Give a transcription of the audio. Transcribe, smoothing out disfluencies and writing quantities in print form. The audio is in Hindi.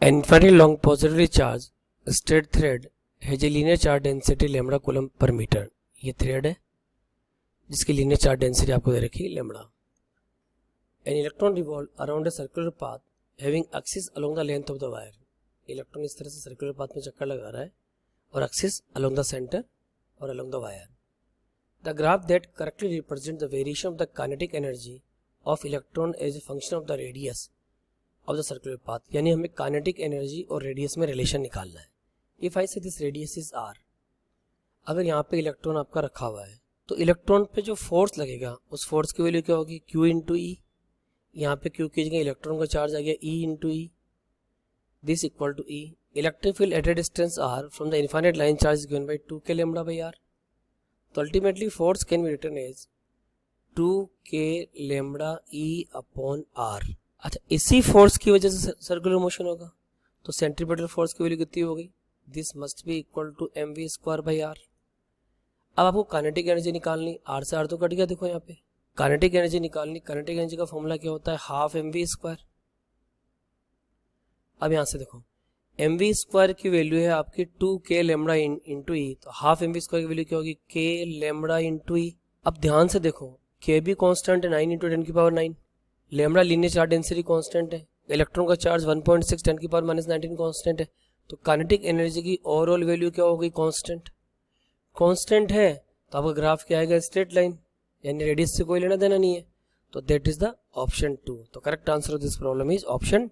An infinitely long positively charged straight thread has a linear charge density lambda coulomb per meter. ये थ्रेड है जिसकी लीनियर चार्ज डेंसिटी आपको दे रखी है lambda. An electron revolve around a circular path having axis along the length of the wire. Electron इस तरह से सर्कुलर पाथ में चक्कर लगा रहा है और एक्सिस along the center और along the wire. The graph that correctly represents the variation of the kinetic energy of electron as a function of the radius of the circular path. यानी हमें kinetic energy और radius में रिलेशन निकालना है. If I say this radius is r, अगर यहाँ पे इलेक्ट्रॉन आपका रखा हुआ है तो इलेक्ट्रॉन पे जो फोर्स लगेगा उस फोर्स की वैल्यू क्या होगी, q इंटू ई. यहाँ पे q की जगह इलेक्ट्रॉन का चार्ज आ गया e into E. This equal to E. Electric field at a distance r from the infinite line charge given by 2k lambda by r. तो ultimately force can be written as 2k lambda E upon r. अच्छा, इसी फोर्स की वजह से सर्कुलर मोशन होगा तो सेंट्रीपिटल फोर्स की वैल्यू कितनी हो गई, this must be equal to mv square by r. अब आपको काइनेटिक एनर्जी निकालनी, r से r तो कट गया. देखो यहाँ पे काइनेटिक एनर्जी निकालनी, काइनेटिक एनर्जी का फॉर्मूला क्या होता है, हाफ mv स्क्वायर. अब यहाँ से देखो mv स्क्वायर की वैल्यू है आपकी 2k लैम्डा इंटू ई, तो हाफ mv स्क्वायर की वैल्यू क्या होगी, k लैम्डा इंटू ई. अब ध्यान से देखो k भी कांस्टेंट है 9 इंटू 10 की power 9. Lambda linear charge density constant है. इलेक्ट्रॉन का चार्ज 1.6 10 की पावर माइनस 19 कांस्टेंट है. तो काइनेटिक एनर्जी की ओवरऑल वैल्यू क्या होगी, कांस्टेंट. कांस्टेंट है तो आपका ग्राफ क्या आएगा, स्ट्रेट लाइन, यानी रेडियस से कोई लेना देना नहीं है. तो दैट इज द ऑप्शन 2. तो correct answer of this problem is option